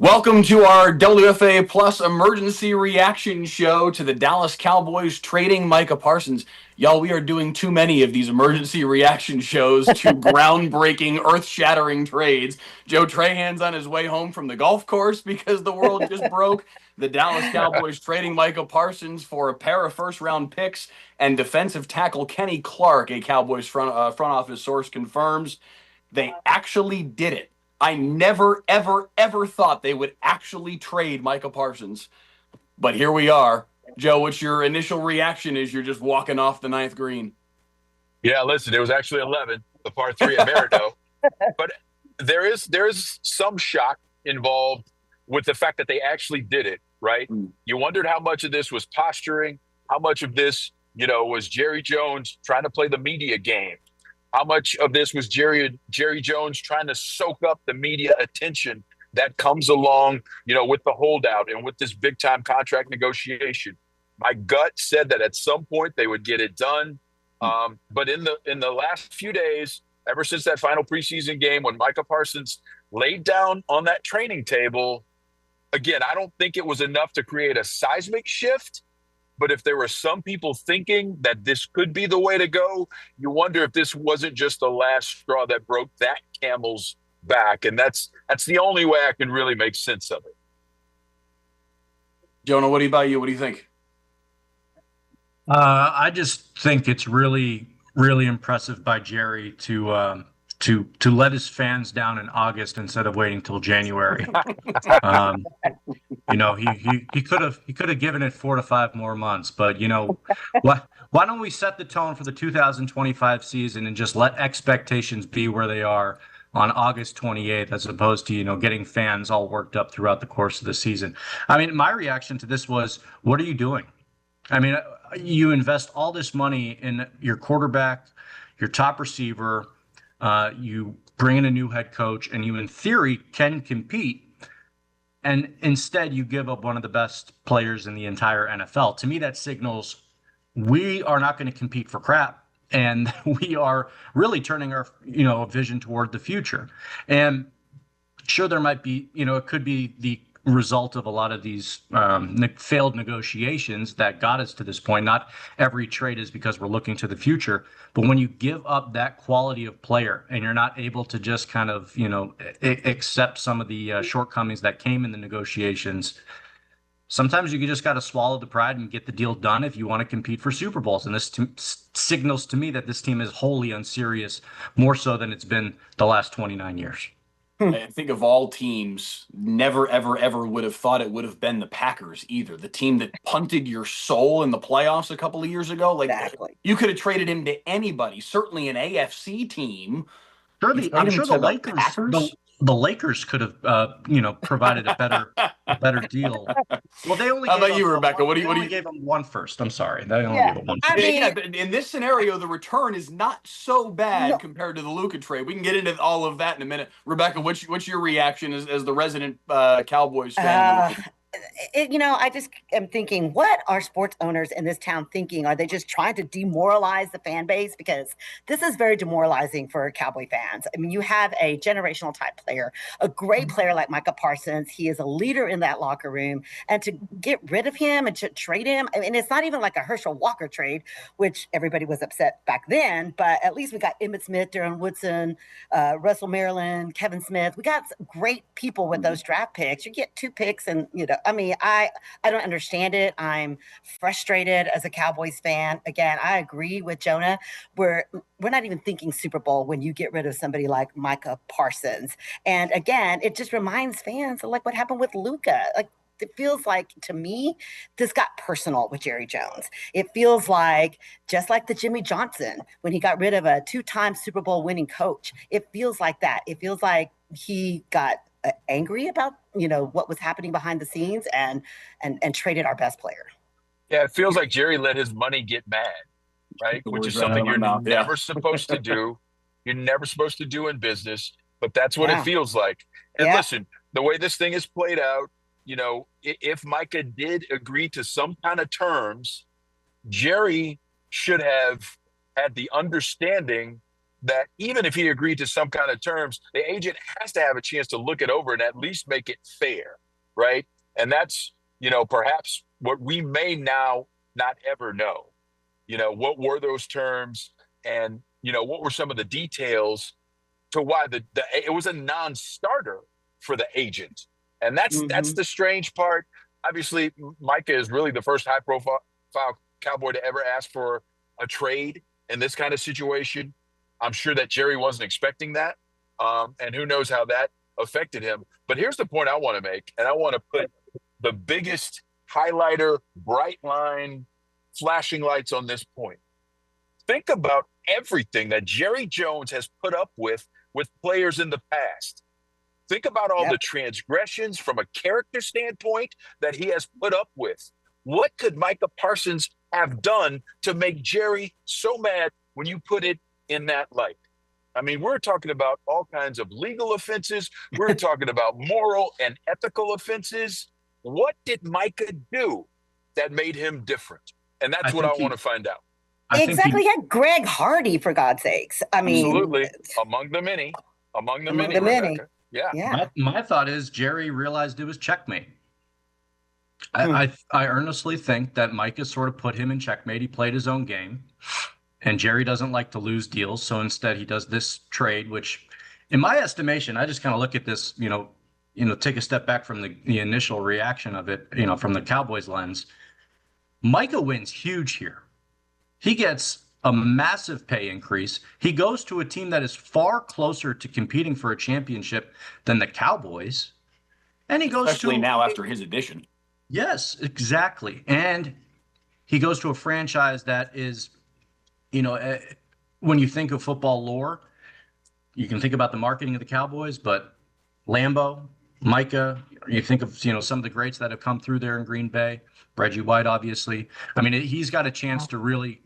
Welcome to our WFAA Plus emergency reaction show to the Dallas Cowboys trading Micah Parsons. Y'all, we are doing too many of these emergency reaction shows to groundbreaking, earth-shattering trades. Joe Trahan's on his way home from the golf course because the world just broke. The Dallas Cowboys trading Micah Parsons for a pair of first-round picks and defensive tackle Kenny Clark, a Cowboys front office source confirms. They actually did it. I never, ever, ever thought they would actually trade Micah Parsons. But here we are. Joe, what's your initial reaction as you're just walking off the ninth green? Yeah, listen, it was actually 11, the par three at Maridoe. But there is some shock involved with the fact that they actually did it, right? You wondered how much of this was posturing, how much of this, was Jerry Jones trying to play the media game. How much of this was Jerry Jones trying to soak up the media attention that comes along, with the holdout and with this big time contract negotiation? My gut said that at some point they would get it done. But in the last few days, ever since that final preseason game when Micah Parsons laid down on that training table, again, I don't think it was enough to create a seismic shift. But if there were some people thinking that this could be the way to go, you wonder if this wasn't just the last straw that broke that camel's back. And that's the only way I can really make sense of it. Jonah, what about you? What do you think? I just think it's really, really impressive by Jerry to let his fans down in August instead of waiting till January. Um, he could have given it 4 to 5 more months, but why don't we set the tone for the 2025 season and just let expectations be where they are on August 28th, as opposed to getting fans all worked up throughout the course of the season. I mean, my reaction to this was, what are you doing? I mean, you invest all this money in your quarterback, your top receiver, you bring in a new head coach, and you, in theory, can compete. And instead, you give up one of the best players in the entire NFL. To me, that signals we are not going to compete for crap, and we are really turning our vision toward the future. And sure, there might be it could be the result of a lot of these failed negotiations that got us to this point. Not every trade is because we're looking to the future, but when you give up that quality of player and you're not able to just kind of accept some of the shortcomings that came in the negotiations, sometimes you just got to swallow the pride and get the deal done if you want to compete for Super Bowls. And this signals to me that this team is wholly unserious, more so than it's been the last 29 years. I think of all teams, never, ever, ever would have thought it would have been the Packers either. The team that punted your soul in the playoffs a couple of years ago. Exactly. You could have traded him to anybody, certainly an AFC team. I'm sure the Lakers could have provided a better deal. Well, they only. How about you, Rebecca? What do you gave them one first? I'm sorry, they only gave them one first. But in this scenario, the return is not so bad compared to the Luka trade. We can get into all of that in a minute. Rebecca, what's your reaction as the resident Cowboys fan? I just am thinking, what are sports owners in this town thinking? Are they just trying to demoralize the fan base? Because this is very demoralizing for Cowboy fans. I mean, you have a generational type player, a great player like Micah Parsons. He is a leader in that locker room. And to get rid of him and to trade him, I mean, it's not even like a Herschel Walker trade, which everybody was upset back then. But at least we got Emmitt Smith, Darren Woodson, Russell Maryland, Kevin Smith. We got great people with those draft picks. You get 2 picks and, I mean, I don't understand it. I'm frustrated as a Cowboys fan. Again, I agree with Jonah. We're not even thinking Super Bowl when you get rid of somebody like Micah Parsons. And again, it just reminds fans of like what happened with Luka. Like, it feels like, to me, this got personal with Jerry Jones. It feels like, just like the Jimmy Johnson, when he got rid of a 2-time Super Bowl winning coach, it feels like that. It feels like he got angry about what was happening behind the scenes and traded our best player. Yeah, it feels like Jerry let his money get mad, right? Which is something you're never supposed to do. You're never supposed to do in business, but that's what it feels like. And listen, the way this thing is played out, if Micah did agree to some kind of terms, Jerry should have had the understanding that even if he agreed to some kind of terms, the agent has to have a chance to look it over and at least make it fair, right? And that's, perhaps what we may now not ever know. What were those terms, and, what were some of the details to why it was a non-starter for the agent. And that's the strange part. Obviously, Micah is really the first high-profile Cowboy to ever ask for a trade in this kind of situation. I'm sure that Jerry wasn't expecting that, and who knows how that affected him. But here's the point I want to make, and I want to put the biggest highlighter, bright line, flashing lights on this point. Think about everything that Jerry Jones has put up with players in the past. Think about all the transgressions from a character standpoint that he has put up with. What could Micah Parsons have done to make Jerry so mad when you put it in that light? I mean, we're talking about all kinds of legal offenses. We're talking about moral and ethical offenses. What did Micah do that made him different? And that's what I want to find out. Exactly. He had Greg Hardy, for God's sakes. I mean, absolutely. Among the many. Yeah. My thought is Jerry realized it was checkmate. I earnestly think that Micah sort of put him in checkmate. He played his own game, and Jerry doesn't like to lose deals. So instead he does this trade, which in my estimation, I just kind of look at this, take a step back from the initial reaction of it, from the Cowboys lens. Micah wins huge here. He gets a massive pay increase. He goes to a team that is far closer to competing for a championship than the Cowboys. And he goes especially now after his addition. Yes, exactly. And he goes to a franchise that is, when you think of football lore, you can think about the marketing of the Cowboys, but Lambeau, Micah, you think of, some of the greats that have come through there in Green Bay, Reggie White, obviously. I mean, he's got a chance to really,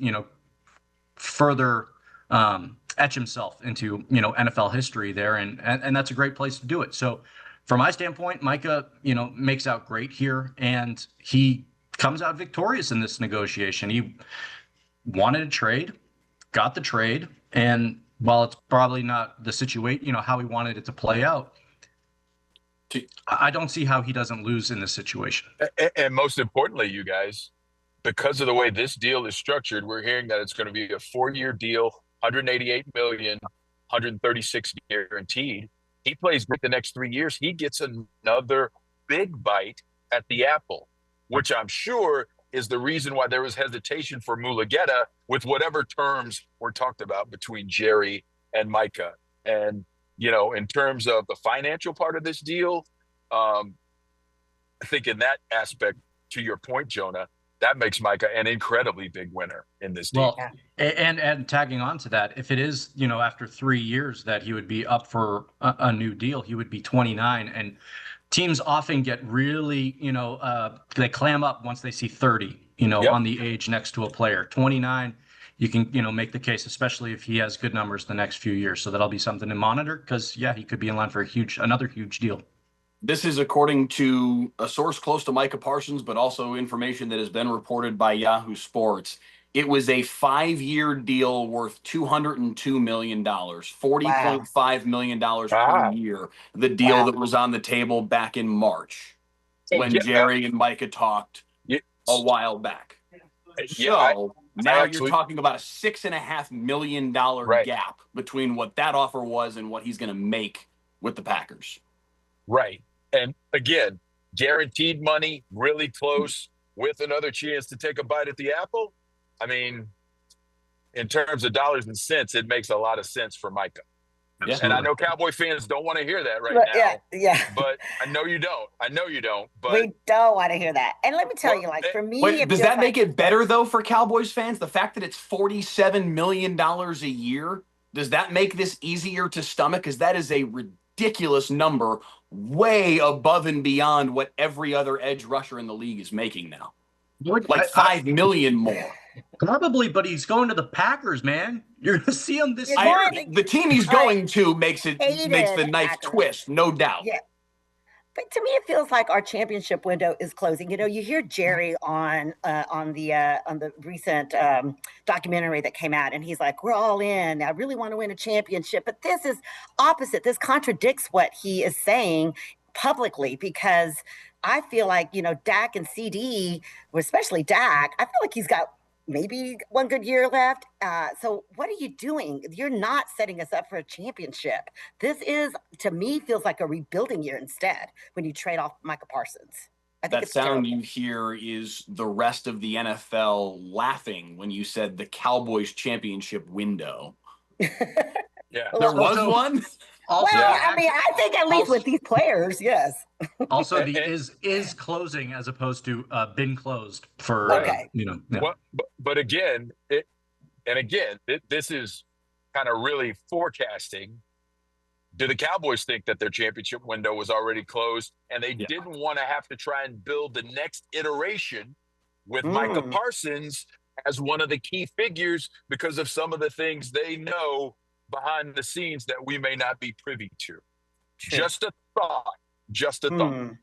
further etch himself into, NFL history there. And that's a great place to do it. So from my standpoint, Micah, makes out great here, and he comes out victorious in this negotiation. He wanted a trade, got the trade, and while it's probably not the situation, how he wanted it to play out, I don't see how he doesn't lose in this situation. And most importantly, you guys, because of the way this deal is structured, we're hearing that it's going to be a 4-year deal, $188 million, $136 guaranteed. He plays great the next 3 years. He gets another big bite at the apple, which I'm sure is the reason why there was hesitation for Mulugeta with whatever terms were talked about between Jerry and Micah. And, in terms of the financial part of this deal, I think in that aspect, to your point, Jonah, that makes Micah an incredibly big winner in this deal. Well, and tagging on to that, if it is, after 3 years that he would be up for a new deal, he would be 29. And teams often get really, they clam up once they see 30, on the age next to a player. 29, you can, make the case, especially if he has good numbers the next few years. So that'll be something to monitor because, he could be in line for another huge deal. This is according to a source close to Micah Parsons, but also information that has been reported by Yahoo Sports. It was a 5-year deal worth $202 million, $40.5 million per year, the deal that was on the table back in March when Jerry and Micah talked a while back. So now you're talking about a $6.5 million gap between what that offer was and what he's going to make with the Packers. Right. And again, guaranteed money, really close, with another chance to take a bite at the apple. I mean, in terms of dollars and cents, it makes a lot of sense for Micah. Yeah. And I know Cowboy fans don't want to hear that now. Yeah. But I know you don't. But we don't want to hear that. And let me tell you, for me, does that make it better though for Cowboys fans? The fact that it's $47 million a year, does that make this easier to stomach? Because that is a ridiculous number, way above and beyond what every other edge rusher in the league is making now. Like $5 million more. Probably, but he's going to the Packers, man. You're going to see him this year. The team he's going to makes the knife twist, no doubt. Yeah. But to me, it feels like our championship window is closing. You hear Jerry on the recent documentary that came out, and he's like, "We're all in. I really want to win a championship." But this is opposite. This contradicts what he is saying publicly, because I feel like Dak and CD, especially Dak, I feel like he's got maybe one good year left. So what are you doing? You're not setting us up for a championship. This is, to me, feels like a rebuilding year instead when you trade off Micah Parsons. I think that sound you hear is the rest of the NFL laughing when you said the Cowboys championship window. Yeah. There was one? Also, I mean, I think at least with these players, yes. Also, the is closing as opposed to been closed for Okay. Yeah. But again, this is kind of really forecasting. Do the Cowboys think that their championship window was already closed, and they didn't want to have to try and build the next iteration with Micah Parsons as one of the key figures because of some of the things they know behind the scenes that we may not be privy to? True. Just a thought.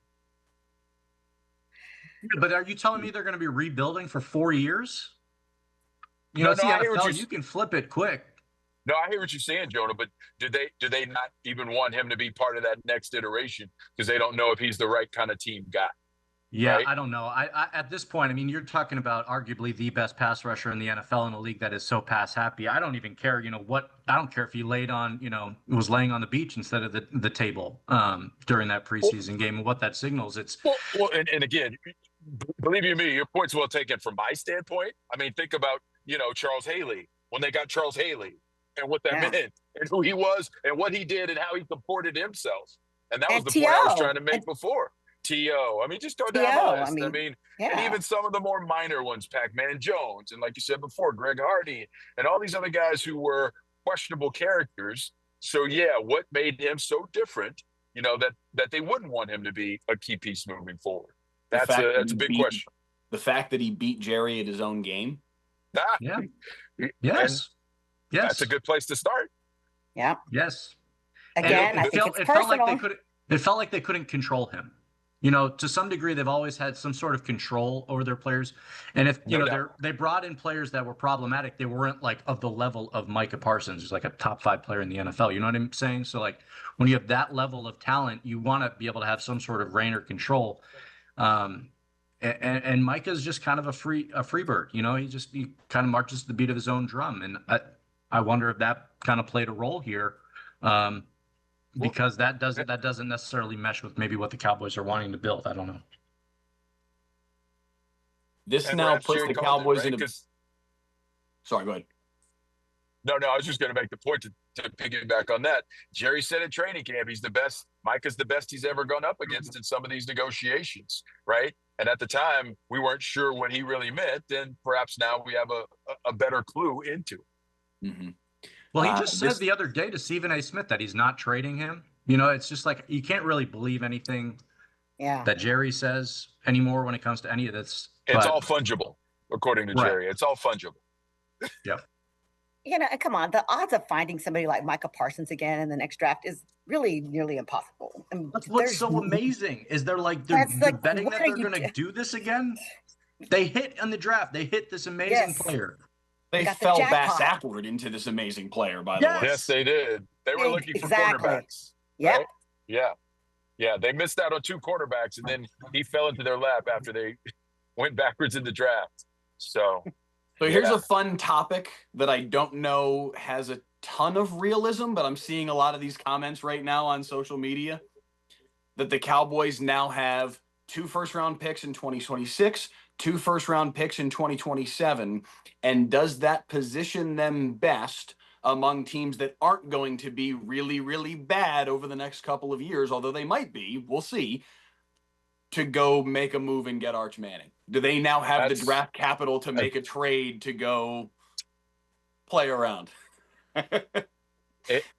But are you telling me they're going to be rebuilding for 4 years? No, it's the I hear NFL. You can flip it quick. No, I hear what you're saying, Jonah, but do they not even want him to be part of that next iteration because they don't know if he's the right kind of team guy? Yeah, right? I don't know. I at this point, I mean, you're talking about arguably the best pass rusher in the NFL in a league that is so pass happy. I don't even care, I don't care if he laid on, was laying on the beach instead of the table during that preseason game, and what that signals. It's and again, believe you me, your point's well taken from my standpoint. I mean, think about, Charles Haley, when they got Charles Haley and what that meant and who he was and what he did and how he comported himself. And that was the point I was trying to make before. T.O. I mean, just go down the list. And even some of the more minor ones, Pac-Man Jones, and like you said before, Greg Hardy, and all these other guys who were questionable characters. So, what made him so different, that they wouldn't want him to be a key piece moving forward? That's a big question. The fact that he beat Jerry at his own game. Yes. That's a good place to start. Yeah. Yes. Again, I think it's personal. It felt like they couldn't control him. To some degree, they've always had some sort of control over their players. And if, they brought in players that were problematic, they weren't like of the level of Micah Parsons, who's like a top 5 player in the NFL. You know what I'm saying? So like when you have that level of talent, you want to be able to have some sort of reign or control. And Micah's just kind of a free bird. He kind of marches to the beat of his own drum. And I wonder if that kind of played a role here. Because that doesn't necessarily mesh with maybe what the Cowboys are wanting to build. I don't know. This now puts the Cowboys in a. Sorry, go ahead. No, I was just going to make the point to piggyback on that. Jerry said at training camp, he's the best. Micah's the best he's ever gone up against in some of these negotiations, right? And at the time, we weren't sure what he really meant, and perhaps now we have a better clue into it. Mm-hmm. Well, he just said the other day to Stephen A. Smith that he's not trading him. It's just like you can't really believe anything that Jerry says anymore when it comes to any of this. It's all fungible, according to Jerry. It's all fungible. Yeah. Come on. The odds of finding somebody like Micah Parsons again in the next draft is really nearly impossible. That's what's so amazing is they're betting that they're going to do this again. They hit in the draft. They hit this amazing player. They fell backward into this amazing player, by the way. Yes, they did. They were looking for cornerbacks. Yep. Right? Yeah. They missed out on 2 cornerbacks, and then he fell into their lap after they went backwards in the draft. So here's a fun topic that I don't know has a ton of realism, but I'm seeing a lot of these comments right now on social media that the Cowboys now have 2 first-round picks in 2026, 2 first-round picks in 2027, and does that position them best among teams that aren't going to be really, really bad over the next couple of years, although they might be, we'll see, to go make a move and get Arch Manning? Do they now have the draft capital to make a trade to go play around?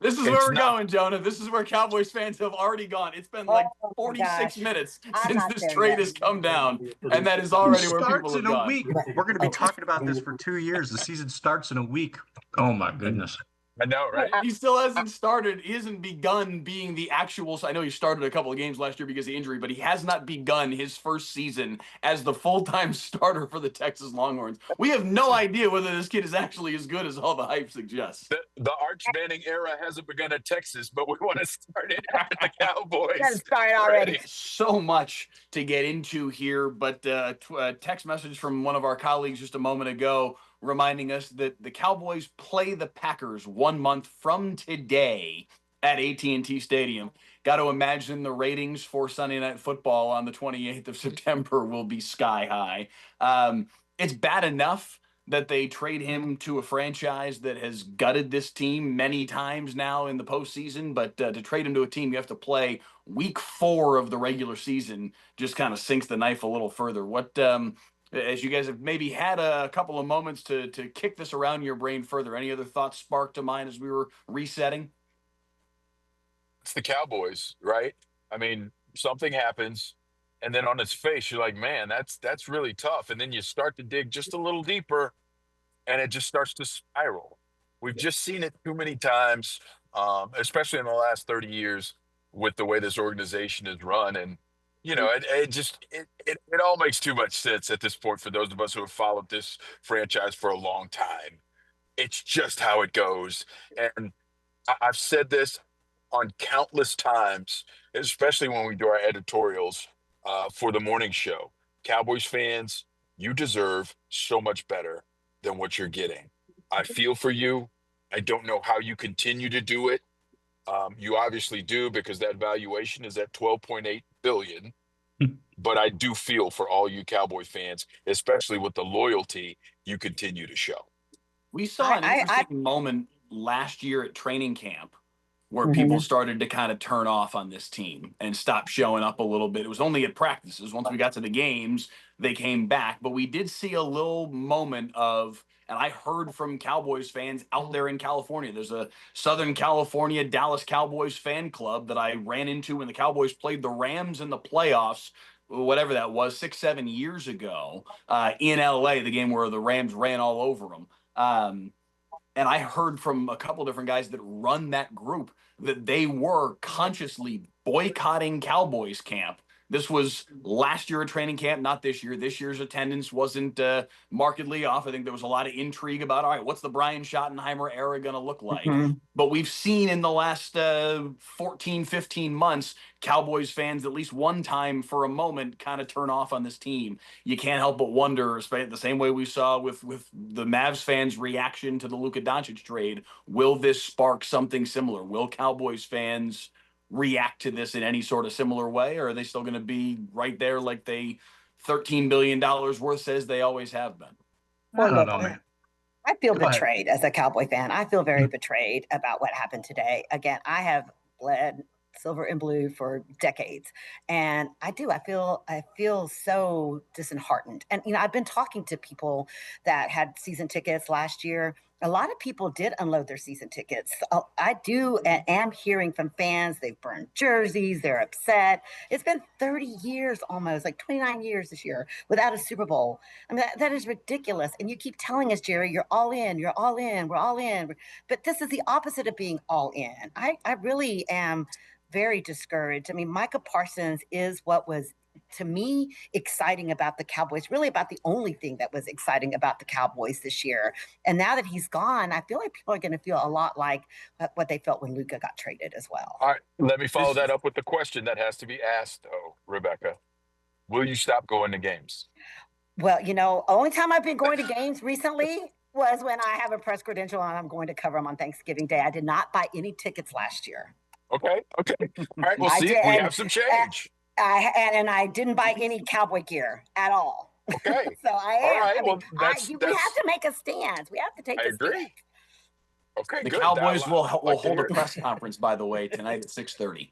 This is where we're going, Jonah. This is where Cowboys fans have already gone. It's been like 46 minutes since this trade has come down, and that is already where people have gone. Week. We're going to be talking about this for 2 years. The season starts in a week. Oh, my goodness. I know, right? He still hasn't started. He hasn't begun being the actual. I know he started a couple of games last year because of injury, but he has not begun his first season as the full-time starter for the Texas Longhorns. We have no idea whether this kid is actually as good as all the hype suggests. The Arch Manning era hasn't begun at Texas, but we want to start it at the Cowboys. Gotta start already. So much to get into here, but text message from one of our colleagues just a moment ago reminding us that the Cowboys play the Packers 1 month from today at AT&T Stadium. Got to imagine the ratings for Sunday Night Football on the 28th of September will be sky high. It's bad enough that they trade him to a franchise that has gutted this team many times now in the postseason, but to trade him to a team you have to play week 4 of the regular season just kind of sinks the knife a little further. What as you guys have maybe had a couple of moments to kick this around your brain further, any other thoughts sparked to mind as we were resetting? It's the Cowboys, right? I mean, something happens, and then on its face, you're like, man, that's really tough. And then you start to dig just a little deeper, and it just starts to spiral. We've just seen it too many times, especially in the last 30 years with the way this organization is run. And it all makes too much sense at this point for those of us who have followed this franchise for a long time. It's just how it goes. And I've said this on countless times, especially when we do our editorials for the morning show. Cowboys fans, you deserve so much better than what you're getting. I feel for you. I don't know how you continue to do it. You obviously do, because that valuation is at $12.8 billion. But I do feel for all you Cowboy fans, especially with the loyalty you continue to show. We saw an interesting moment last year at training camp where people started to kind of turn off on this team and stop showing up a little bit. It was only at practices. Once we got to the games, they came back. But we did see a little moment of, and I heard from Cowboys fans out there in California. There's a Southern California Dallas Cowboys fan club that I ran into when the Cowboys played the Rams in the playoffs, whatever that was, 6-7 years ago in LA, the game where the Rams ran all over them. And I heard from a couple different guys that run that group that they were consciously boycotting Cowboys camp. This was last year at training camp, not this year. This year's attendance wasn't markedly off. I think there was a lot of intrigue about, all right, what's the Brian Schottenheimer era going to look like? But we've seen in the last 14, 15 months, Cowboys fans at least one time for a moment kind of turn off on this team. You can't help but wonder, the same way we saw with the Mavs fans' reaction to the Luka Doncic trade, will this spark something similar? Will Cowboys fans react to this in any sort of similar way, or are they still going to be right there like they $13 billion worth says they always have been? I don't know, man. I feel betrayed as a Cowboy fan. I feel very betrayed about what happened today. Again, I have bled silver and blue for decades, and I feel so disheartened. And I've been talking to people that had season tickets last year. A lot of people did unload their season tickets. I do and am hearing from fans, they've burned jerseys, they're upset. It's been 30 years almost, like 29 years this year, without a Super Bowl. I mean, that is ridiculous. And you keep telling us, Jerry, you're all in, we're all in. But this is the opposite of being all in. I really am very discouraged. I mean, Micah Parsons is what was, to me, exciting about the Cowboys, really about the only thing that was exciting about the Cowboys this year. And now that he's gone, I feel like people are going to feel a lot like what they felt when Luka got traded as well. All right, let me follow that up with the question that has to be asked, though, Rebecca. Will you stop going to games? Well, only time I've been going to games recently was when I have a press credential and I'm going to cover them on Thanksgiving Day. I did not buy any tickets last year. Okay. All right, we'll see. We have some change. And I didn't buy any Cowboy gear at all. Okay. So I am. All right. We have to make a stand. We have to take a stand. I agree. Okay, the good. Cowboys will hold a press conference, by the way, tonight at 6:30.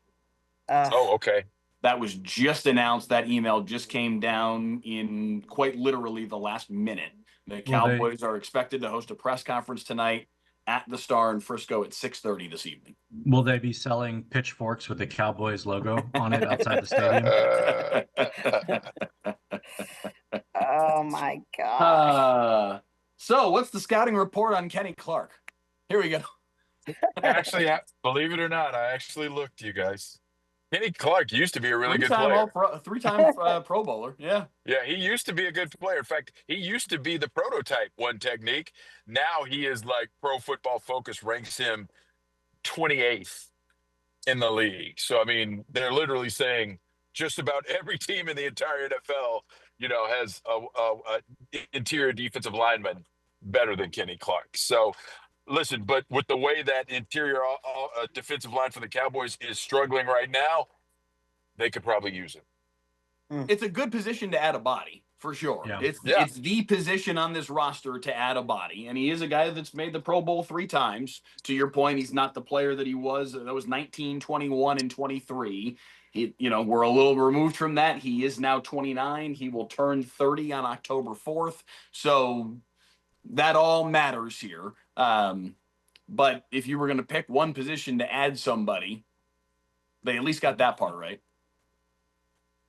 Okay. That was just announced. That email just came down in quite literally the last minute. The Cowboys are expected to host a press conference tonight at the Star in Frisco at 6:30 this evening. Will they be selling pitchforks with the Cowboys logo on it outside the stadium? Oh, my God. So what's the scouting report on Kenny Clark? Here we go. Actually, believe it or not, I actually looked, you guys. Kenny Clark used to be a really good player. Three-time Pro Bowler. Yeah. Yeah, he used to be a good player. In fact, he used to be the prototype one technique. Now he is like Pro Football Focus ranks him 28th in the league. So, I mean, they're literally saying just about every team in the entire NFL, has a interior defensive lineman better than Kenny Clark. So, listen, but with the way that interior defensive line for the Cowboys is struggling right now, they could probably use it. It's a good position to add a body, for sure. Yeah. It's the position on this roster to add a body. And he is a guy that's made the Pro Bowl 3 times. To your point, he's not the player that he was. That was 19, 21, and 23. We're a little removed from that. He is now 29. He will turn 30 on October 4th. So that all matters here. But if you were going to pick one position to add somebody, they at least got that part right.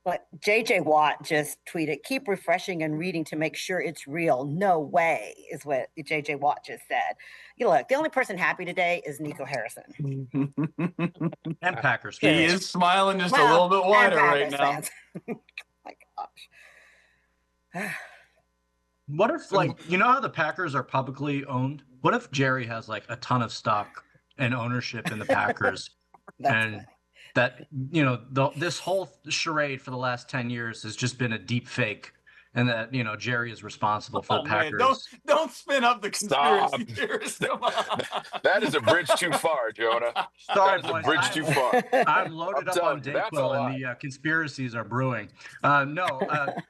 But JJ Watt just tweeted, keep refreshing and reading to make sure it's real. No way, is what JJ Watt just said. Look, the only person happy today is Nico Harrison. And Packers fans. He is smiling just a little bit wider right now. My gosh. What if, how the Packers are publicly owned? What if Jerry has a ton of stock and ownership in the Packers? And funny. That, this whole charade for the last 10 years has just been a deep fake, and that, Jerry is responsible for the Packers. Man, don't spin up the conspiracy theories. That is a bridge too far, Jonah. Sorry, boys, a bridge too far. I'm loaded up on Dayquil, and the conspiracies are brewing. But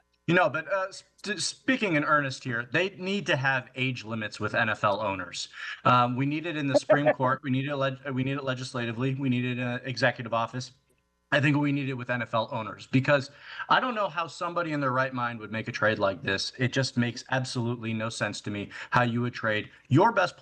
speaking in earnest here, they need to have age limits with NFL owners. We need it in the Supreme Court. We need it legislatively. We need it in an executive office. I think we need it with NFL owners, because I don't know how somebody in their right mind would make a trade like this. It just makes absolutely no sense to me how you would trade your best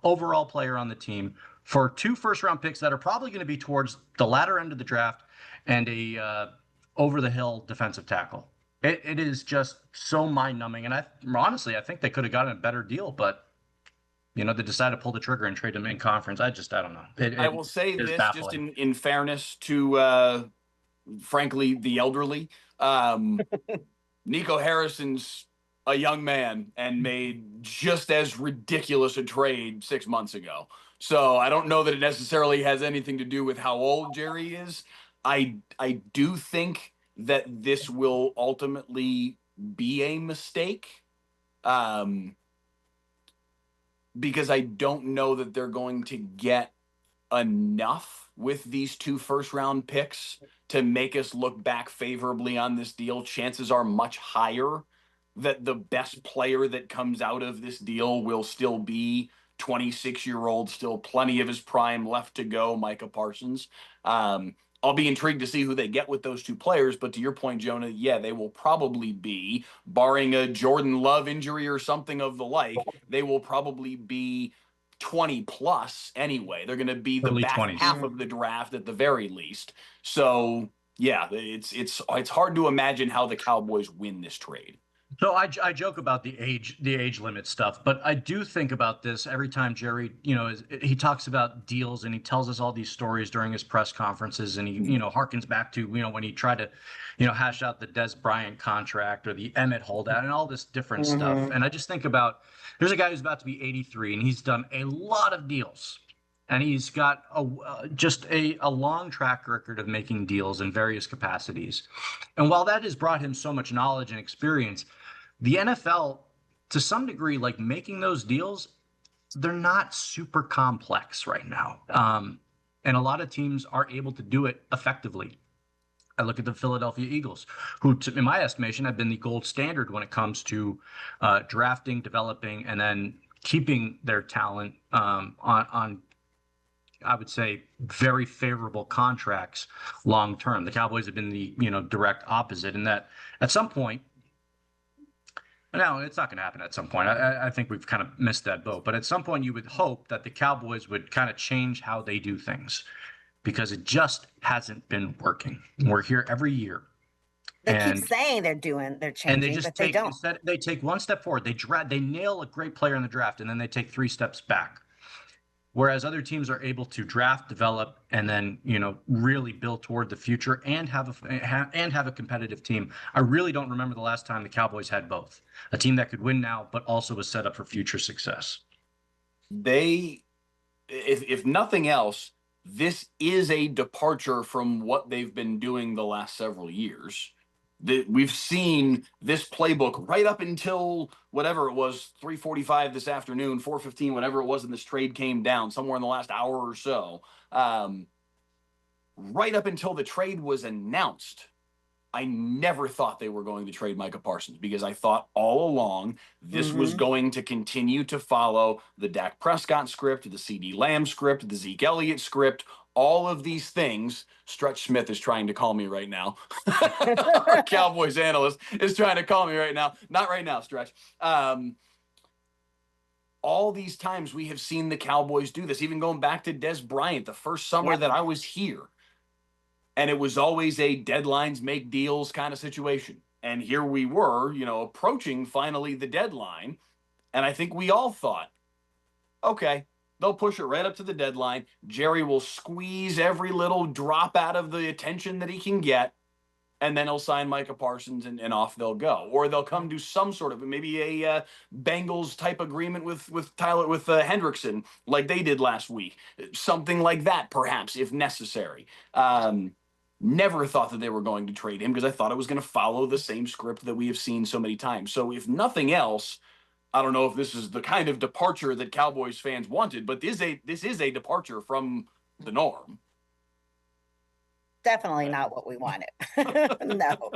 overall player on the team for 2 first-round picks that are probably going to be towards the latter end of the draft and a over-the-hill defensive tackle. It is just so mind-numbing, and I think they could have gotten a better deal, but they decided to pull the trigger and trade him in conference. I don't know. I will say this, baffling. just in fairness to, frankly, the elderly. Nico Harrison's a young man and made just as ridiculous a trade 6 months ago. So I don't know that it necessarily has anything to do with how old Jerry is. I do think that this will ultimately be a mistake, because I don't know that they're going to get enough with these 2 first-round picks to make us look back favorably on this deal. Chances are much higher that the best player that comes out of this deal will still be 26-year-old, still plenty of his prime left to go, Micah Parsons. I'll be intrigued to see who they get with those 2 players, but to your point, Jonah, yeah, they will probably be, barring a Jordan Love injury or something of the like, they will probably be 20 plus anyway. They're going to be the early back 20s. half of the draft at the very least. So yeah, it's hard to imagine how the Cowboys win this trade. So I joke about the age limit stuff, but I do think about this every time Jerry, he talks about deals and he tells us all these stories during his press conferences, and he, harkens back to, when he tried to, hash out the Des Bryant contract or the Emmett holdout and all this different stuff. And I just think about, there's a guy who's about to be 83 and he's done a lot of deals. And he's got just a long track record of making deals in various capacities. And while that has brought him so much knowledge and experience, the NFL, to some degree, making those deals, they're not super complex right now. And a lot of teams are able to do it effectively. I look at the Philadelphia Eagles, who, in my estimation, have been the gold standard when it comes to drafting, developing, and then keeping their talent on I would say, very favorable contracts long term. The Cowboys have been the direct opposite, in that at some point, no, it's not going to happen at some point. I think we've kind of missed that boat. But at some point, you would hope that the Cowboys would kind of change how they do things, because it just hasn't been working. We're here every year. They keep saying they're changing, and they just but they don't. Instead, they take one step forward. They nail a great player in the draft, and then they take 3 steps back. Whereas other teams are able to draft, develop, and then, really build toward the future and have a competitive team. I really don't remember the last time the Cowboys had both. A team that could win now, but also was set up for future success. If nothing else, this is a departure from what they've been doing the last several years. We've seen this playbook right up until whatever it was, 3:45 this afternoon, 4:15, whatever it was, and this trade came down somewhere in the last hour or so. Right up until the trade was announced, I never thought they were going to trade Micah Parsons, because I thought all along this was going to continue to follow the Dak Prescott script, the CD Lamb script, the Zeke Elliott script, all of these things. Stretch Smith is trying to call me right now. Our Cowboys analyst is trying to call me right now. Not right now, Stretch. All these times we have seen the Cowboys do this, even going back to Des Bryant, the first summer that I was here. And it was always a deadlines make deals kind of situation. And here we were, approaching finally the deadline. And I think we all thought, okay, they'll push it right up to the deadline. Jerry will squeeze every little drop out of the attention that he can get, and then he'll sign Micah Parsons and off they'll go. Or they'll come to some sort of maybe a Bengals type agreement with Hendrickson like they did last week. Something like that, perhaps, if necessary. Never thought that they were going to trade him, because I thought it was going to follow the same script that we have seen so many times. So if nothing else, I don't know if this is the kind of departure that Cowboys fans wanted, but this is a departure from the norm. Definitely not what we wanted. No,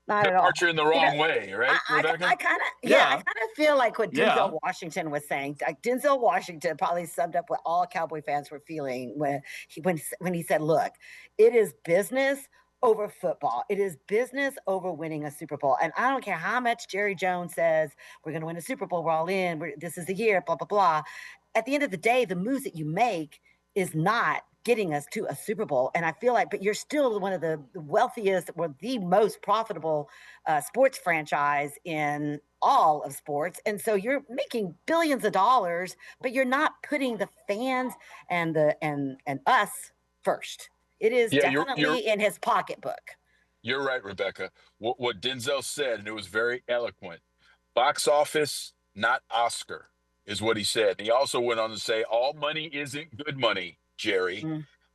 not at all. Departure in the wrong way, right, Rebecca? I kind of feel like what Denzel Washington was saying. Like Denzel Washington probably summed up what all Cowboy fans were feeling when he said, "Look, it is business over football. It is business over winning a Super Bowl. And I don't care how much Jerry Jones says we're going to win a Super Bowl. We're all in. This is the year. Blah blah blah. At the end of the day, the moves that you make is not getting us to a Super Bowl. And I feel like, but you're still one of the wealthiest or the most profitable sports franchise in all of sports. And so you're making billions of dollars, but you're not putting the fans and us first. It is definitely in his pocketbook. You're right, Rebecca. What Denzel said, and it was very eloquent, box office, not Oscar, is what he said. And he also went on to say, all money isn't good money, Jerry.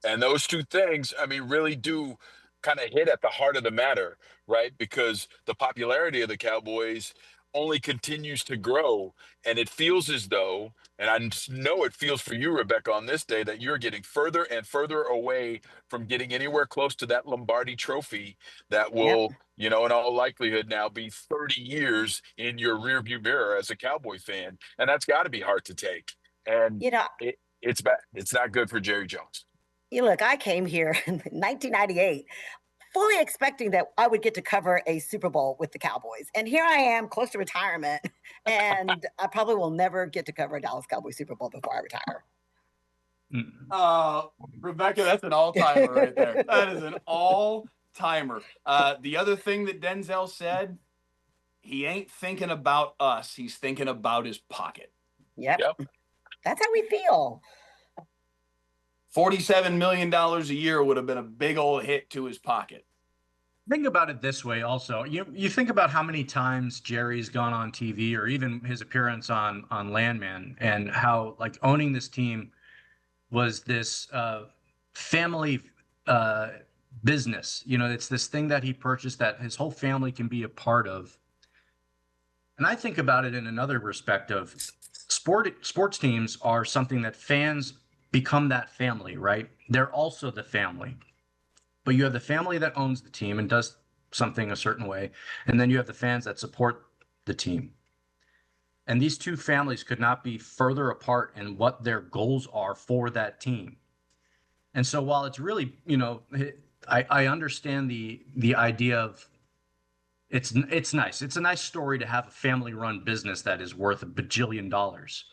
And those two things, really do kind of hit at the heart of the matter, right? Because the popularity of the Cowboys only continues to grow. And it feels as though, and I know it feels for you, Rebecca, on this day, that you're getting further and further away from getting anywhere close to that Lombardi trophy that will, in all likelihood now be 30 years in your rearview mirror as a Cowboy fan. And that's got to be hard to take. And it's bad. It's not good for Jerry Jones. Look, I came here in 1998 fully expecting that I would get to cover a Super Bowl with the Cowboys. And here I am, close to retirement, and I probably will never get to cover a Dallas Cowboys Super Bowl before I retire. Rebecca, that's an all-timer right there. That is an all-timer. The other thing that Denzel said, he ain't thinking about us. He's thinking about his pocket. Yep. That's how we feel. $47 million a year would have been a big old hit to his pocket. Think about it this way also. You think about how many times Jerry's gone on TV, or even his appearance on Landman, and how like owning this team was this family business. It's this thing that he purchased that his whole family can be a part of. And I think about it in another respect of sports teams are something that fans become that family, right? They're also the family. But you have the family that owns the team and does something a certain way, and then you have the fans that support the team. And these two families could not be further apart in what their goals are for that team. And so while it's really, I understand the idea of it's nice. It's a nice story to have a family-run business that is worth $1 bajillion.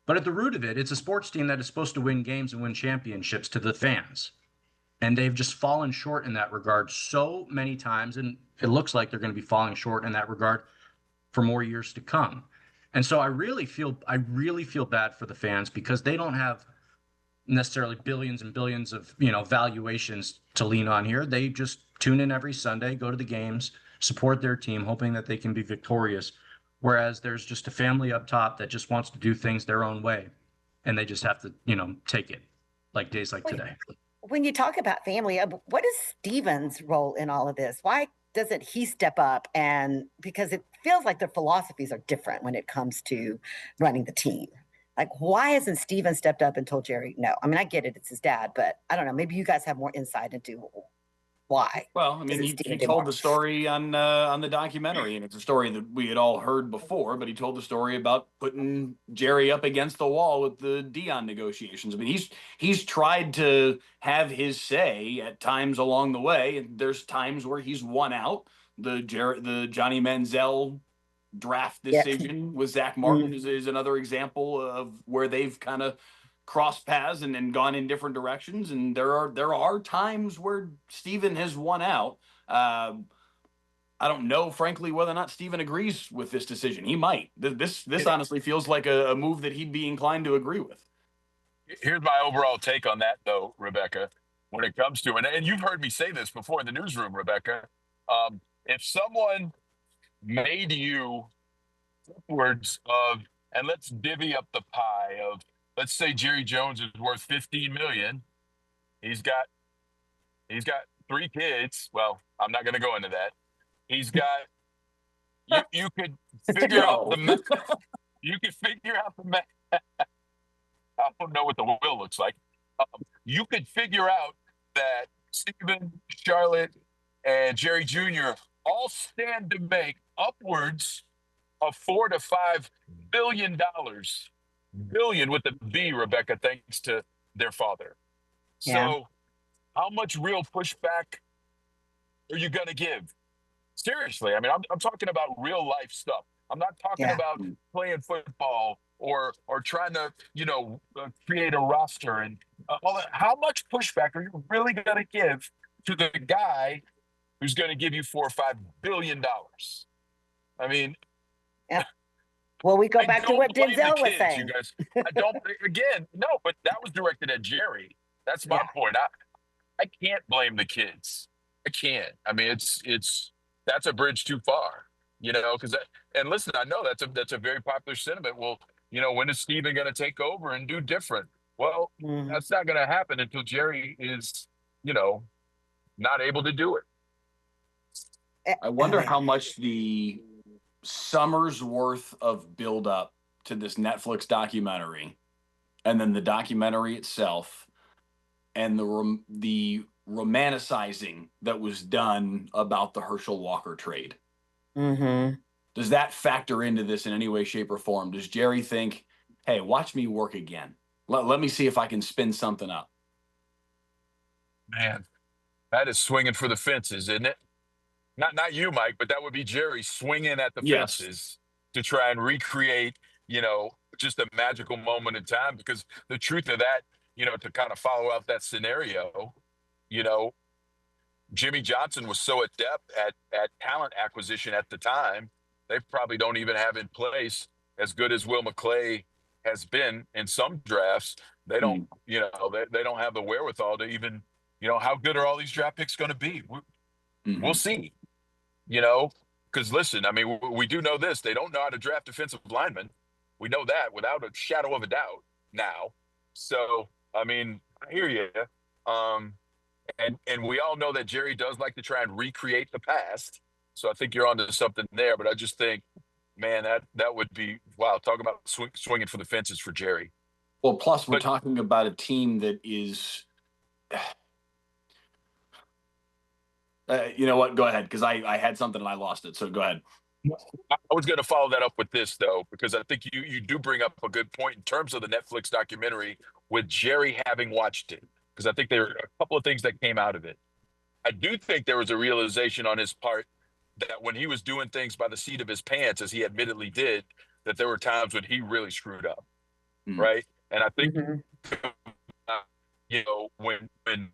But at the root of it, it's a sports team that is supposed to win games and win championships to the fans. And they've just fallen short in that regard so many times. And it looks like they're going to be falling short in that regard for more years to come. And so I really feel bad for the fans because they don't have necessarily billions and billions of, valuations to lean on here. They just tune in every Sunday, go to the games, support their team, hoping that they can be victorious. Whereas there's just a family up top that just wants to do things their own way, and they just have to, take it like days like today. When you talk about family, what is Steven's role in all of this? Why doesn't he step up? And because it feels like their philosophies are different when it comes to running the team. Like, why hasn't Steven stepped up and told Jerry no? I mean, I get it, it's his dad, but I don't know. Maybe you guys have more insight into why. Well, I mean, he told the story on the documentary, and it's a story that we had all heard before. But he told the story about putting Jerry up against the wall with the Dion negotiations. I mean, he's tried to have his say at times along the way, and there's times where he's won out. The Johnny Manziel draft decision with Zach Martin is another example of where they've kind of crossed paths and gone in different directions. And there are times where Steven has won out. I don't know, frankly, whether or not Steven agrees with this decision. He might. This honestly feels like a move that he'd be inclined to agree with. Here's my overall take on that, though, Rebecca, when it comes to, and you've heard me say this before in the newsroom, Rebecca, if someone made you upwards of, and let's divvy up the pie of, let's say Jerry Jones is worth $15 million. He's got 3 kids. Well, I'm not going to go into that. He's got, you could figure out the math. You could figure out the math. I don't know what the will looks like. You could figure out that Steven, Charlotte, and Jerry Jr. all stand to make upwards of $4 to $5 billion. Billion with the B, Rebecca, thanks to their father. So how much real pushback are you going to give? Seriously, I mean, I'm talking about real life stuff. I'm not talking about playing football or trying to, create a roster and all that. How much pushback are you really going to give to the guy who's going to give you $4 or $5 billion? I mean, well, we go back to what Denzel was saying. You guys, but that was directed at Jerry. That's my point. I can't blame the kids. I can't. I mean, that's a bridge too far, because and listen, I know that's a very popular sentiment. Well, when is Steven going to take over and do different? Well, that's not going to happen until Jerry is, not able to do it. I wonder how much the summer's worth of build up to this Netflix documentary, and then the documentary itself, and the romanticizing that was done about the Herschel Walker trade. Does that factor into this in any way, shape, or form? Does Jerry think, hey, watch me work again? Let me see if I can spin something up. Man, that is swinging for the fences, isn't it? Not you, Mike, but that would be Jerry swinging at the fences to try and recreate, just a magical moment in time. Because the truth of that, to kind of follow out that scenario, Jimmy Johnson was so adept at talent acquisition at the time, they probably don't even have in place as good as Will McClay has been in some drafts. They don't, they don't have the wherewithal to even, how good are all these draft picks going to be? We'll see. Because listen, I mean, we do know this. They don't know how to draft defensive linemen. We know that without a shadow of a doubt now. So, I mean, I hear you. And we all know that Jerry does like to try and recreate the past. So I think you're onto something there. But I just think, man, that would be, wow, talk about swinging for the fences for Jerry. Well, plus we're talking about a team that is you know what? Go ahead, because I had something and I lost it. So go ahead. I was going to follow that up with this, though, because I think you do bring up a good point in terms of the Netflix documentary with Jerry having watched it, because I think there are a couple of things that came out of it. I do think there was a realization on his part that when he was doing things by the seat of his pants, as he admittedly did, that there were times when he really screwed up, right? And I think, when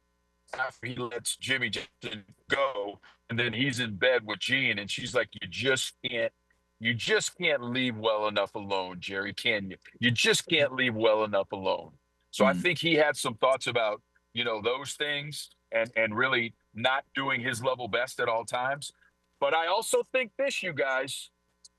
after he lets Jimmy Johnson go, and then he's in bed with Jean, and she's like, "You just can't You just can't leave well enough alone, Jerry, can you? You just can't leave well enough alone. So I think he had some thoughts about, those things and really not doing his level best at all times. But I also think this, you guys,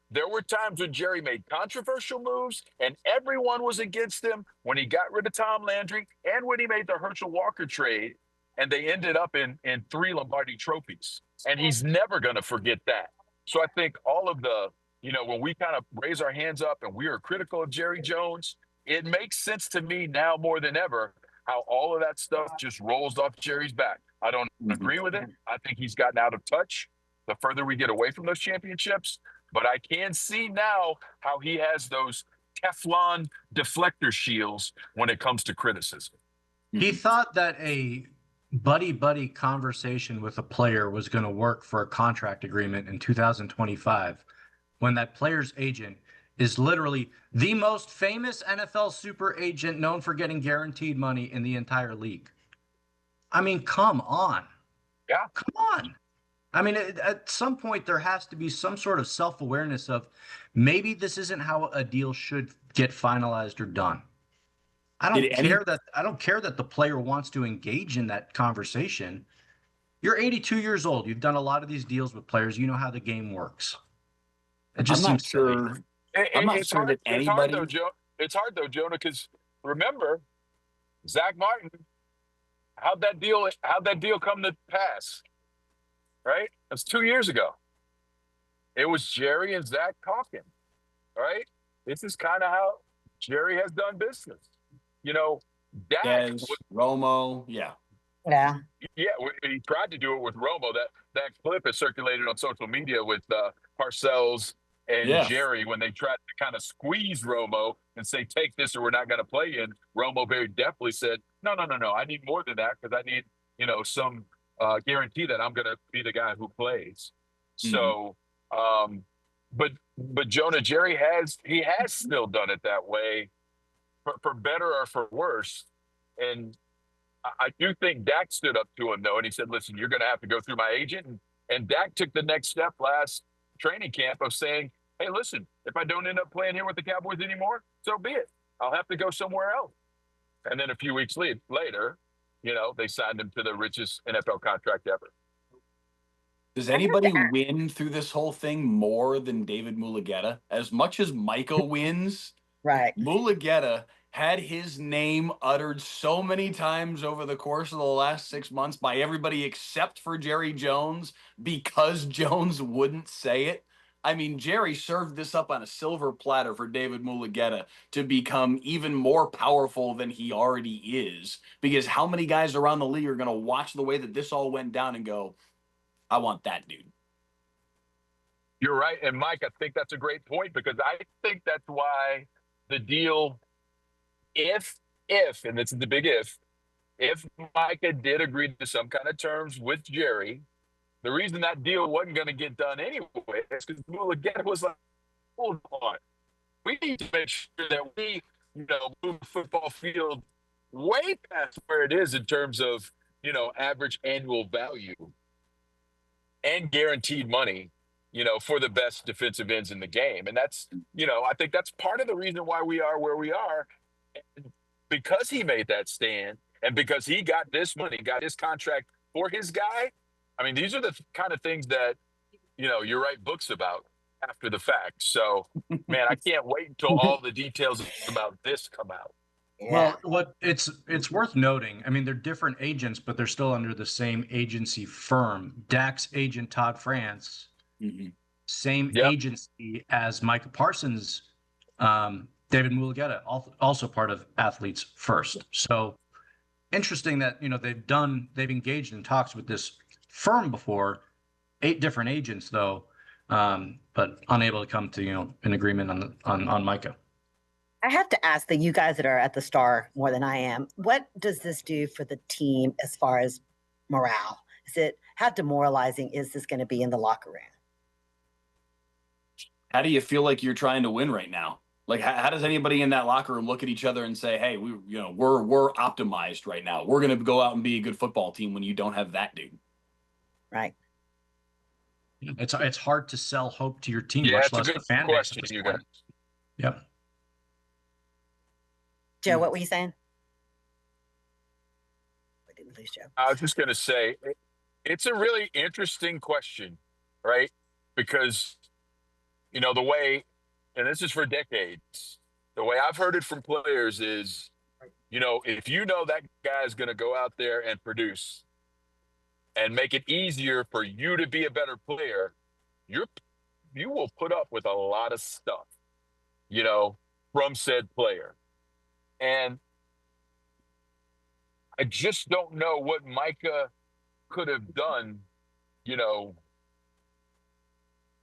there were times when Jerry made controversial moves and everyone was against him when he got rid of Tom Landry and when he made the Herschel Walker trade, and they ended up in 3 Lombardi trophies. And he's never going to forget that. So I think all of the, when we kind of raise our hands up and we are critical of Jerry Jones, it makes sense to me now more than ever how all of that stuff just rolls off Jerry's back. I don't agree with it. I think he's gotten out of touch the further we get away from those championships. But I can see now how he has those Teflon deflector shields when it comes to criticism. He thought that a buddy-buddy conversation with a player was going to work for a contract agreement in 2025 when that player's agent is literally the most famous NFL super agent known for getting guaranteed money in the entire league. I mean, come on. Yeah. Come on. I mean, at some point, there has to be some sort of self-awareness of maybe this isn't how a deal should get finalized or done. I don't care that the player wants to engage in that conversation. You're 82 years old. You've done a lot of these deals with players. You know how the game works. It just I'm not seems sure. silly. I'm not sure that anybody. It's hard though, Jonah, because remember, Zach Martin, how'd that deal come to pass? Right? That's 2 years ago. It was Jerry and Zach talking. Right? This is kind of how Jerry has done business. Dak Romo, yeah. Yeah. Yeah, he tried to do it with Romo. That clip is circulated on social media with Parcells and Jerry when they tried to kind of squeeze Romo and say, take this or we're not going to play in. Romo very definitely said, no. I need more than that because I need, some guarantee that I'm going to be the guy who plays. Mm-hmm. So, but Jonah, Jerry has still done it that way for better or for worse. And I do think Dak stood up to him, though, and he said, listen, you're going to have to go through my agent. And Dak took the next step last training camp of saying, hey, listen, if I don't end up playing here with the Cowboys anymore, so be it. I'll have to go somewhere else. And then a few weeks later, they signed him to the richest NFL contract ever. Does anybody win through this whole thing more than David Mulugheta? As much as Micah wins, right? Mulugheta had his name uttered so many times over the course of the last 6 months by everybody except for Jerry Jones because Jones wouldn't say it. I mean, Jerry served this up on a silver platter for David Mulugheta to become even more powerful than he already is, because how many guys around the league are going to watch the way that this all went down and go, I want that dude? You're right. And Mike, I think that's a great point, because I think that's why the deal, if, and this is the big if Micah did agree to some kind of terms with Jerry, the reason that deal wasn't going to get done anyway is because Mulugheta was like, hold on. We need to make sure that we, move the football field way past where it is in terms of, average annual value and guaranteed money, for the best defensive ends in the game. And that's, I think that's part of the reason why we are where we are, because he made that stand and because he got this money, got his contract for his guy. I mean, these are the kind of things that, you write books about after the fact. So, man, I can't wait until all the details about this come out. Yeah. Well, it's worth noting. I mean, they're different agents, but they're still under the same agency firm. Dak's agent, Todd France, same agency as Micah Parsons, David Mulugheta, also part of Athletes First. So interesting that, they've engaged in talks with this firm before, 8 different agents though, but unable to come to, an agreement on Micah. I have to ask that you guys that are at the Star more than I am, what does this do for the team as far as morale? How demoralizing is this going to be in the locker room? How do you feel like you're trying to win right now? Like, how does anybody in that locker room look at each other and say, hey, we're optimized right now. We're going to go out and be a good football team when you don't have that dude. Right. It's hard to sell hope to your team, Yeah, much it's a less good the fan base question at this you point. got. Yep. Joe, what were you saying? We didn't lose Joe. I was just going to say, it's a really interesting question, right? Because, the way, and this is for decades, the way I've heard it from players is, if you know that guy's going to go out there and produce and make it easier for you to be a better player, you will put up with a lot of stuff, from said player. And I just don't know what Micah could have done,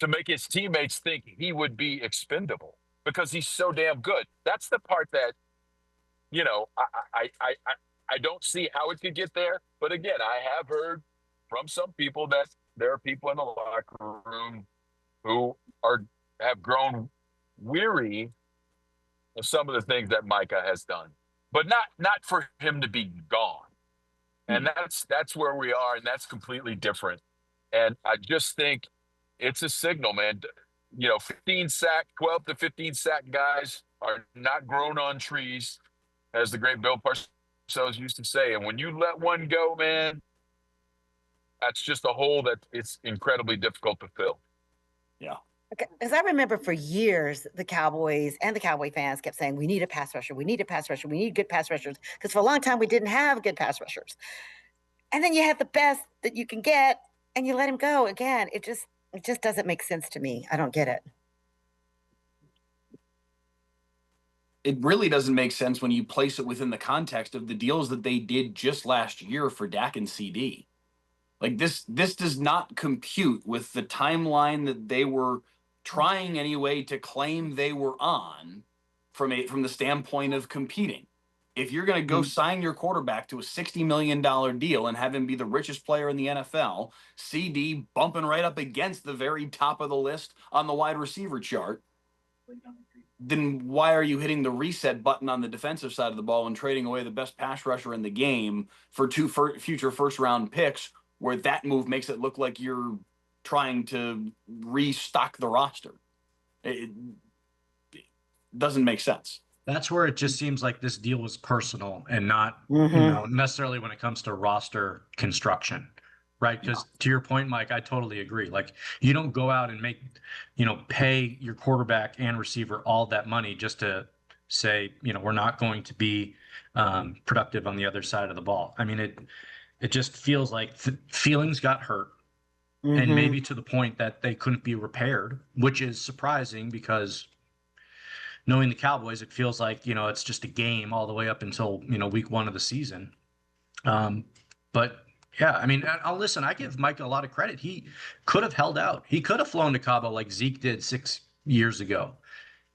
to make his teammates think he would be expendable because he's so damn good. That's the part that, I don't see how it could get there. But again, I have heard from some people that there are people in the locker room who have grown weary of some of the things that Micah has done, but not for him to be gone. And that's where we are, and that's completely different. And I just think it's a signal, man. 12 to 15 sack guys are not grown on trees, as the great Bill Parcells used to say. And when you let one go, man, that's just a hole that it's incredibly difficult to fill. Yeah. Okay, because I remember for years, the Cowboys and the Cowboy fans kept saying, we need a pass rusher. We need a pass rusher. We need good pass rushers. Because for a long time, we didn't have good pass rushers. And then you have the best that you can get, and you let him go. Again, it just doesn't make sense to me. I don't get it. It really doesn't make sense when you place it within the context of the deals that they did just last year for Dak and CD. Like this does not compute with the timeline that they were trying anyway to claim they were on from the standpoint of competing. If you're going to go sign your quarterback to a $60 million deal and have him be the richest player in the NFL, CD bumping right up against the very top of the list on the wide receiver chart, then why are you hitting the reset button on the defensive side of the ball and trading away the best pass rusher in the game for two future first-round picks, where that move makes it look like you're trying to restock the roster? It doesn't make sense. That's where it just seems like this deal was personal and not necessarily when it comes to roster construction, right? Because to your point, Mike, I totally agree. Like, you don't go out and pay your quarterback and receiver all that money just to say, we're not going to be productive on the other side of the ball. I mean, it just feels like feelings got hurt, and maybe to the point that they couldn't be repaired, which is surprising because knowing the Cowboys, it feels like, it's just a game all the way up until, week 1 of the season. But yeah, I mean, listen, I give Mike a lot of credit. He could have held out. He could have flown to Cabo like Zeke did 6 years ago.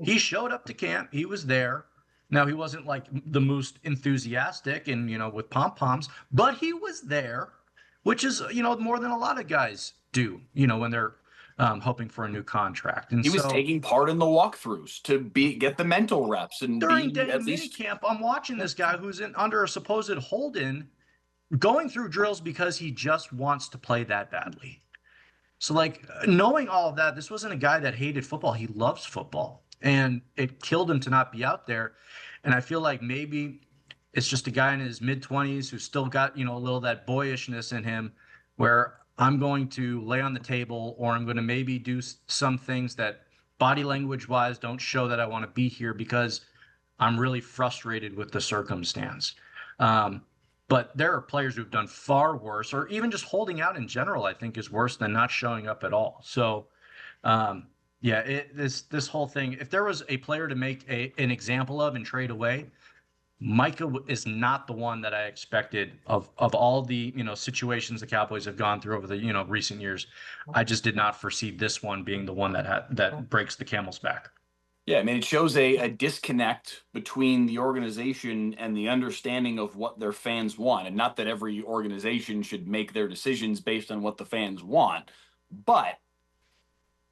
He showed up to camp. He was there. Now, he wasn't like the most enthusiastic and, with pom-poms, but he was there, which is, more than a lot of guys do, when they're hoping for a new contract. And he was taking part in the walkthroughs to get the mental reps and during be day at minicamp. least... I'm watching this guy who's under a supposed hold-in, going through drills because he just wants to play that badly. So, like, knowing all of that, this wasn't a guy that hated football. He loves football, and it killed him to not be out there. And I feel like maybe it's just a guy in his mid-20s who's still got, a little of that boyishness in him, where I'm going to lay on the table, or I'm going to maybe do some things that body language-wise don't show that I want to be here because I'm really frustrated with the circumstance. But there are players who've done far worse, or even just holding out in general, I think, is worse than not showing up at all. So, this whole thing, if there was a player to make an example of and trade away, Micah is not the one that I expected of all the, situations the Cowboys have gone through over the, recent years. I just did not foresee this one being the one that breaks the camel's back. Yeah, I mean, it shows a disconnect between the organization and the understanding of what their fans want. And not that every organization should make their decisions based on what the fans want. But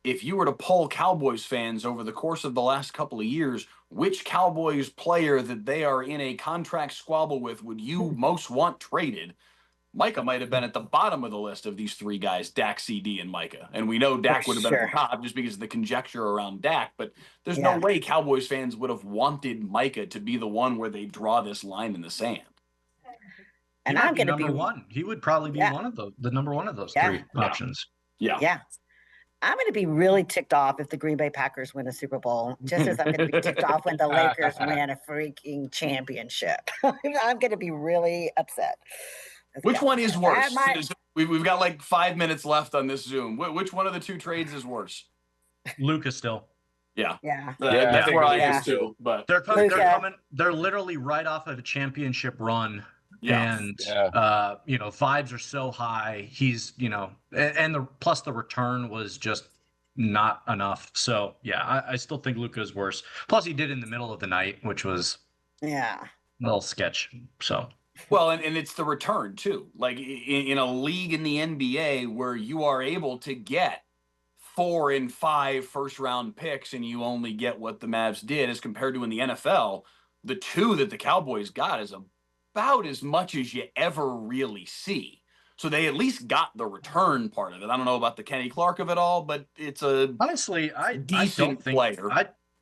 if you were to poll Cowboys fans over the course of the last couple of years, which Cowboys player that they are in a contract squabble with would you most want traded? Micah might have been at the bottom of the list of these three guys, Dak, CD, and Micah. And we know Dak would have been at the top just because of the conjecture around Dak. But there's no way Cowboys fans would have wanted Micah to be the one where they draw this line in the sand. And I'm going to be number one. He would probably be one of the number one of those three options. Yeah. I'm going to be really ticked off if the Green Bay Packers win a Super Bowl, just as I'm going to be ticked off when the Lakers win a freaking championship. I'm going to be really upset. Which one is worse? We've got like 5 minutes left on this Zoom. Which one of the two trades is worse? Luka still. Yeah. That's where I am too. But they're coming. They're literally right off of a championship run. And vibes are so high. He's, plus the return was just not enough. So I still think Luka is worse. Plus he did in the middle of the night, which was a little sketch. So well, and it's the return too. Like in a league in the NBA where you are able to get 4 and 5 first-round picks, and you only get what the Mavs did, as compared to in the NFL, the 2 that the Cowboys got is about as much as you ever really see. So they at least got the return part of it. I don't know about the Kenny Clark of it all, but it's honestly, I decent player.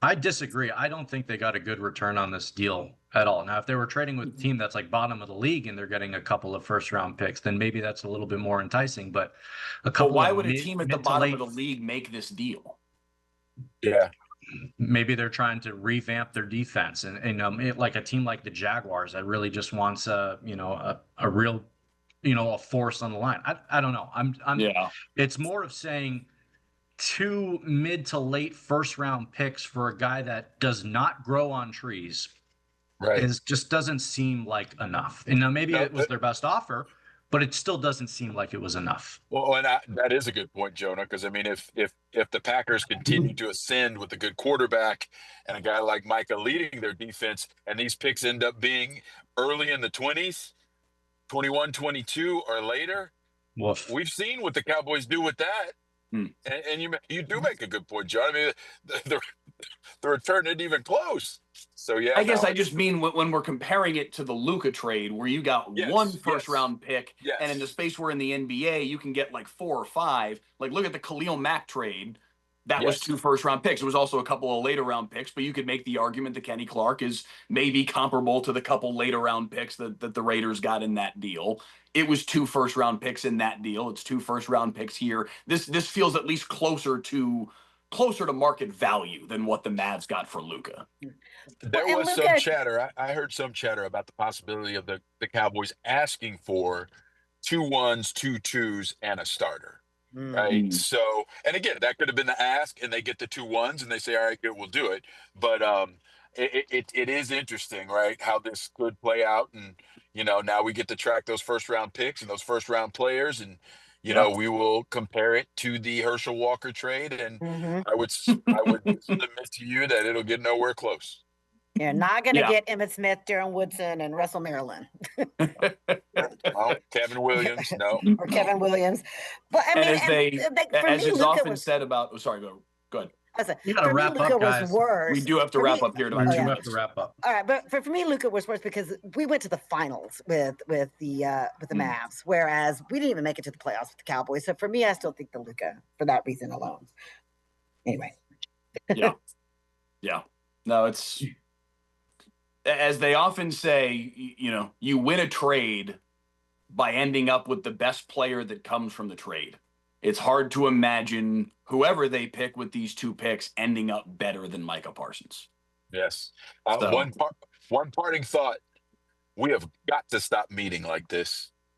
I disagree. I don't think they got a good return on this deal at all. Now, if they were trading with a team that's like bottom of the league and they're getting a couple of first-round picks, then maybe that's a little bit more enticing. But why would a team at the bottom of the league make this deal? Yeah. Maybe they're trying to revamp their defense, and like a team like the Jaguars that really just wants a real, a force on the line. I don't know. It's more of saying 2 mid to late first round picks for a guy that does not grow on trees. Right. Just doesn't seem like enough. And now maybe it was their best offer, but it still doesn't seem like it was enough. Well, and that is a good point, Jonah, because I mean, if the Packers continue to ascend with a good quarterback and a guy like Micah leading their defense, and these picks end up being early in the 20s, 21, 22 or later, we've seen what the Cowboys do with that. And you do make a good point, John. I mean, the return isn't even close. So I guess I just mean when we're comparing it to the Luka trade, where you got one first-round pick, and in the space we're in the NBA, you can get like 4 or 5. Like, look at the Khalil Mack trade. That was 2 first-round picks. It was also a couple of later-round picks, but you could make the argument that Kenny Clark is maybe comparable to the couple later-round picks that the Raiders got in that deal. It was 2 first-round picks in that deal. It's 2 first-round picks here. This feels at least closer to market value than what the Mavs got for Luka. There was some chatter. I heard some chatter about the possibility of the Cowboys asking for 2 1s, 2 2s, and a starter. Right. So, and again, that could have been the ask, and they get the 2 1s and they say, all right, good, we'll do it. But it is interesting, right, how this could play out. And, now we get to track those first round picks and those first round players. And, we will compare it to the Herschel Walker trade. And I would submit to you that it'll get nowhere close. You're not going to get Emmitt Smith, Darren Woodson, and Russell Maryland. Well, Kevin Williams, no. Or Kevin Williams. But I mean, as it's often said about, sorry, go ahead. You got to wrap up, guys. We do have to wrap up here. We do have to wrap up. All right, but for me, Luka was worse because we went to the finals with the Mavs, whereas we didn't even make it to the playoffs with the Cowboys. So for me, I still think the Luka for that reason alone. Anyway. Yeah. No, it's, as they often say, you win a trade by ending up with the best player that comes from the trade. It's hard to imagine whoever they pick with these 2 picks ending up better than Micah Parsons. Yes. One parting thought. We have got to stop meeting like this.